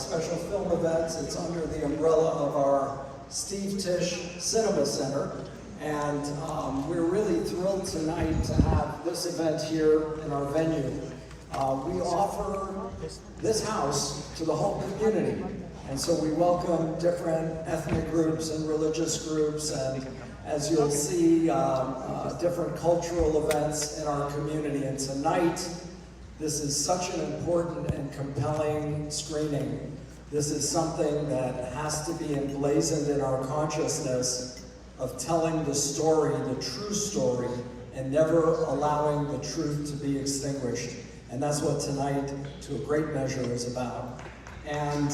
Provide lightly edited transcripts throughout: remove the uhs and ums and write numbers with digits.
special film events. It's under the umbrella of our Steve Tisch Cinema Center. And we're really thrilled tonight to have this event here in our venue. We offer this house to the whole community. And so we welcome different ethnic groups and religious groups, and as you'll see, different cultural events in our community. And tonight, this is such an important and compelling screening. This is something that has to be emblazoned in our consciousness of telling the story, the true story, and never allowing the truth to be extinguished. And that's what tonight, to a great measure, is about. And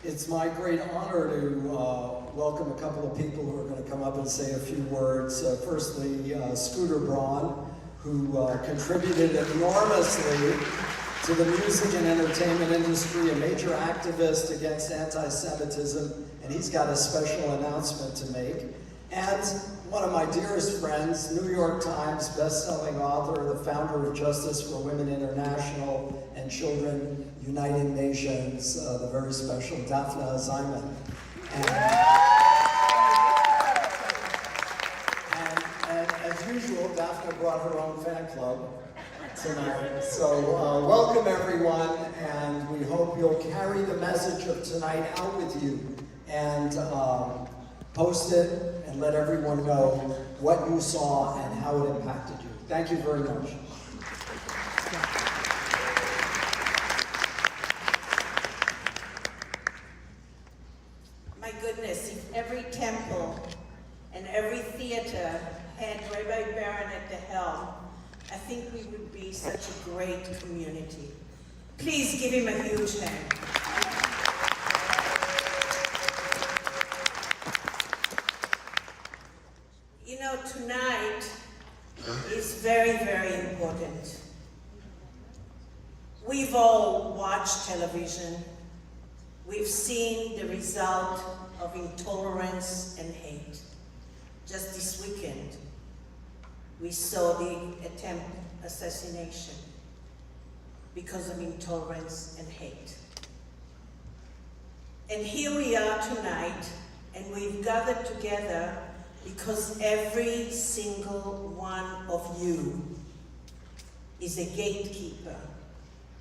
it's my great honor to welcome a couple of people who are going to come up and say a few words. Firstly, Scooter Braun, who contributed enormously to the music and entertainment industry, a major activist against anti-Semitism, and he's got a special announcement to make. And one of my dearest friends, New York Times best-selling author, the founder of Justice for Women International and Children Uniting Nations, the very special Daphne. And as usual, Daphne brought her own fan club tonight. So welcome everyone, and we hope you'll carry the message of tonight out with you and post it and let everyone know what you saw and how it impacted you. Thank you very much. My goodness, if every temple and every theater had Rabbi Baron at the helm, I think we would be such a great community. Please give him a huge hand. You know, tonight is very, very important. We've all watched television. We've seen the result of intolerance and hate. Just this weekend, we saw the attempted assassination because of intolerance and hate. And here we are tonight, and we've gathered together because every single one of you is a gatekeeper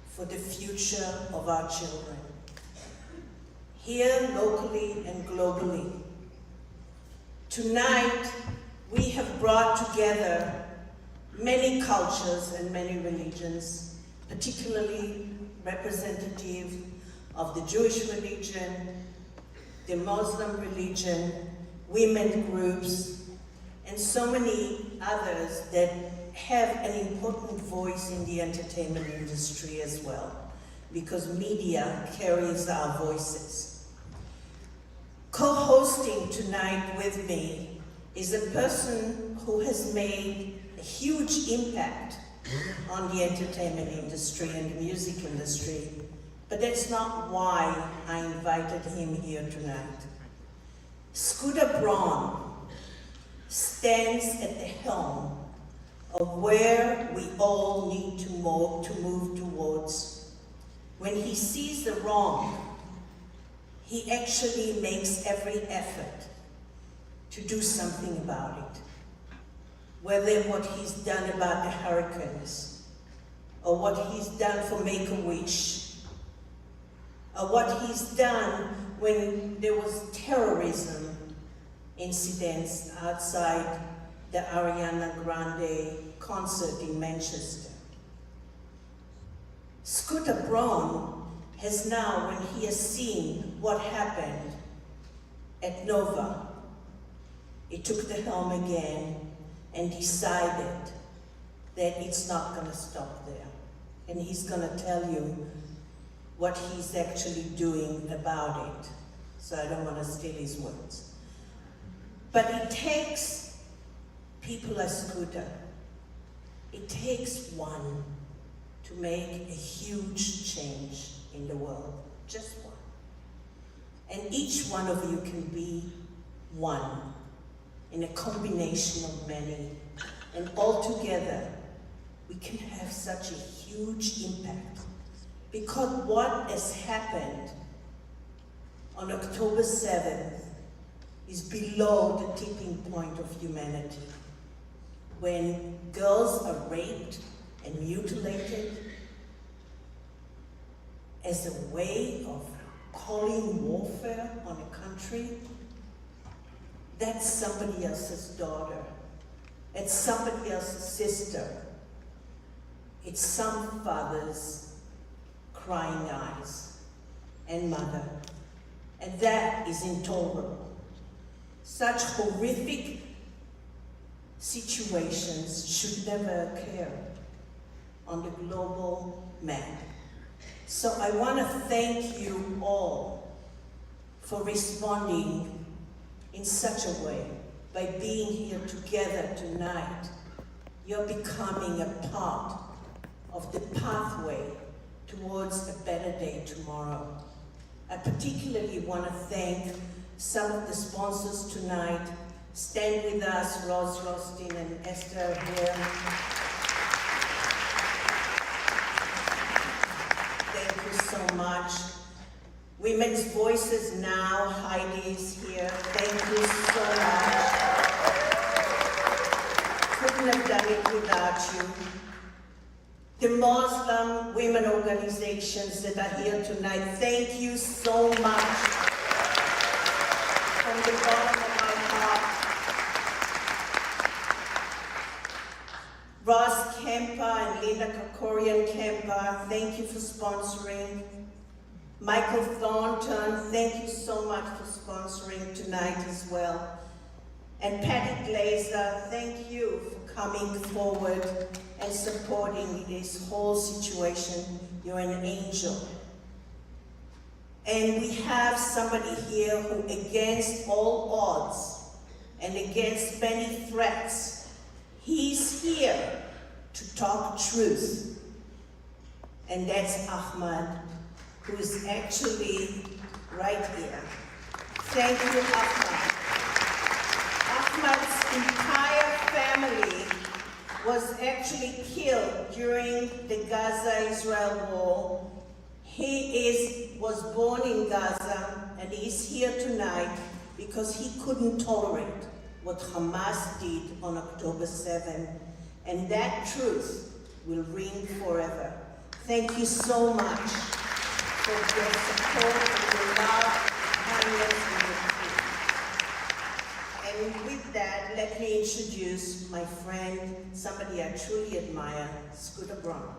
for the future of our children, here locally and globally. Tonight, we have brought together many cultures and many religions, particularly representative of the Jewish religion, the Muslim religion, women groups, and so many others that have an important voice in the entertainment industry as well, because media carries our voices. Co-hosting tonight with me is a person who has made a huge impact on the entertainment industry and the music industry, but that's not why I invited him here tonight. Scooter Braun stands at the helm of where we all need to move towards. When he sees the wrong, he actually makes every effort to do something about it. Whether what he's done about the hurricanes, or what he's done for Make-A-Wish, or what he's done when there was terrorism incidents outside the Ariana Grande concert in Manchester. Scooter Braun has now, when he has seen what happened at Nova, he took the helm again and decided that it's not going to stop there. And he's going to tell you what he's actually doing about it. So I don't want to steal his words. But it takes people like Scooter. It takes one to make a huge change in the world, just one. And each one of you can be one in a combination of many. And all together, we can have such a huge impact. Because what has happened on October 7th is below the tipping point of humanity. When girls are raped and mutilated as a way of calling warfare on a country, that's somebody else's daughter. It's somebody else's sister. It's some father's crying eyes and mother. And that is intolerable. Such horrific situations should never occur on the global map. So I want to thank you all for responding in such a way. By being here together tonight, you're becoming a part of the pathway towards a better day tomorrow. I particularly want to thank some of the sponsors tonight. Stand with us, Rose Rostin and Esther here. Thank you so much. Women's Voices Now, Heidi's here. Thank you so much. Couldn't have done it without you. The Muslim women organizations that are here tonight, thank you so much. From the bottom of my heart. Ross Kemper and Linda Kokorian Kemper, thank you for sponsoring. Michael Thornton, thank you so much for sponsoring tonight as well. And Patty Glazer, thank you for coming forward and supporting this whole situation. You're an angel. And we have somebody here who, against all odds and against many threats, he's here to talk truth. And that's Ahmad, who is actually right here. Thank you, Ahmad. Ahmad's entire family was actually killed during the Gaza-Israel war. He was born in Gaza, and he's here tonight because he couldn't tolerate what Hamas did on October 7th, and that truth will ring forever. Thank you so much for your support and your love, kindness, and your truth. And with that, let me introduce my friend, somebody I truly admire, Scooter Braun.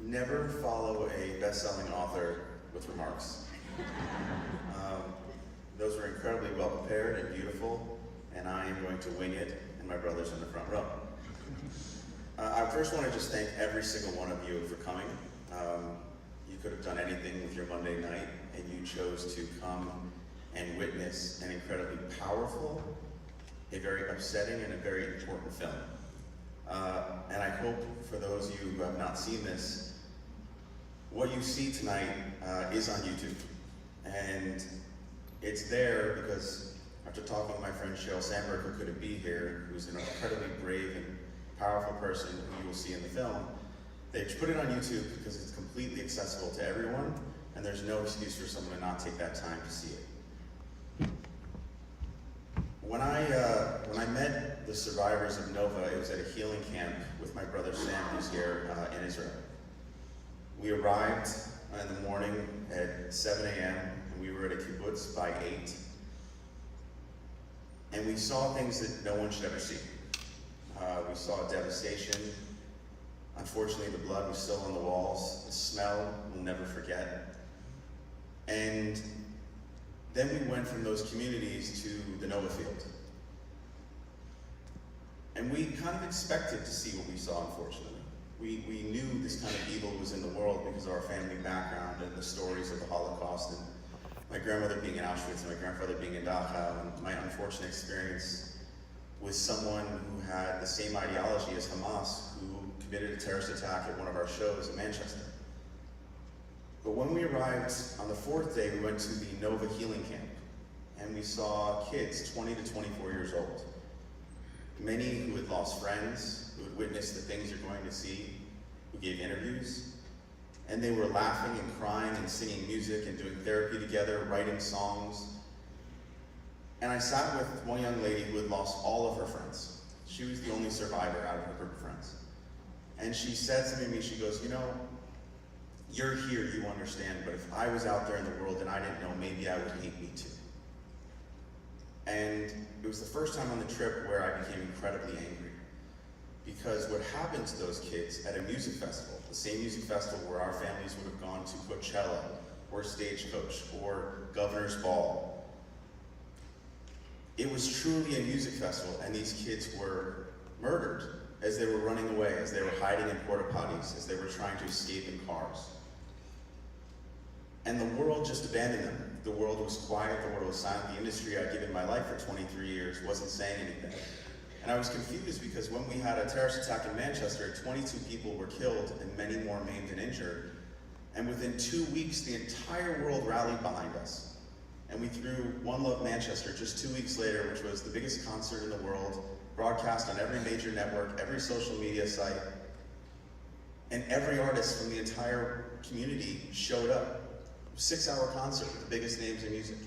Never follow a best-selling author with remarks. Those were incredibly well prepared and beautiful, and I am going to wing it, and my brother's in the front row. I first want to just thank every single one of you for coming. You could have done anything with your Monday night, and you chose to come and witness an incredibly powerful, a very upsetting, and a very important film. And I hope for those of you who have not seen this, what you see tonight is on YouTube. And it's there because after talking with my friend Cheryl Sandberg, who couldn't be here, who's an incredibly brave and powerful person who you will see in the film, they put it on YouTube because it's completely accessible to everyone, and there's no excuse for someone to not take that time to see it. When I met the survivors of Nova, it was at a healing camp with my brother Sam, who's here in Israel. We arrived in the morning at 7 a.m. and we were at a kibbutz by 8. And we saw things that no one should ever see. We saw devastation. Unfortunately, the blood was still on the walls. The smell, we'll never forget. And then we went from those communities to the Nova field. And we kind of expected to see what we saw, unfortunately. We knew this kind of evil was in the world because of our family background and the stories of the Holocaust, and my grandmother being in Auschwitz and my grandfather being in Dachau, and my unfortunate experience with someone who had the same ideology as Hamas, who committed a terrorist attack at one of our shows in Manchester. But when we arrived on the 4th day, we went to the Nova Healing Camp. and we saw kids 20 to 24 years old. Many who had lost friends, who had witnessed the things you're going to see, who gave interviews, and they were laughing and crying and singing music and doing therapy together, writing songs. And I sat with one young lady who had lost all of her friends. She was the only survivor out of her group of friends. And she said to me, she goes, you know, you're here, you understand, but if I was out there in the world and I didn't know, maybe I would hate me too. And it was the first time on the trip where I became incredibly angry. Because what happened to those kids at a music festival, the same music festival where our families would have gone to Coachella, or Stagecoach, or Governor's Ball, it was truly a music festival, and these kids were murdered as they were running away, as they were hiding in porta potties, as they were trying to escape in cars. And the world just abandoned them. The world was quiet, the world was silent. The industry I'd given my life for 23 years wasn't saying anything. And I was confused because when we had a terrorist attack in Manchester, 22 people were killed and many more maimed and injured. And within 2 weeks, the entire world rallied behind us. And we threw One Love Manchester just 2 weeks later, which was the biggest concert in the world, broadcast on every major network, every social media site. And every artist from the entire community showed up. 6-hour concert with the biggest names in music.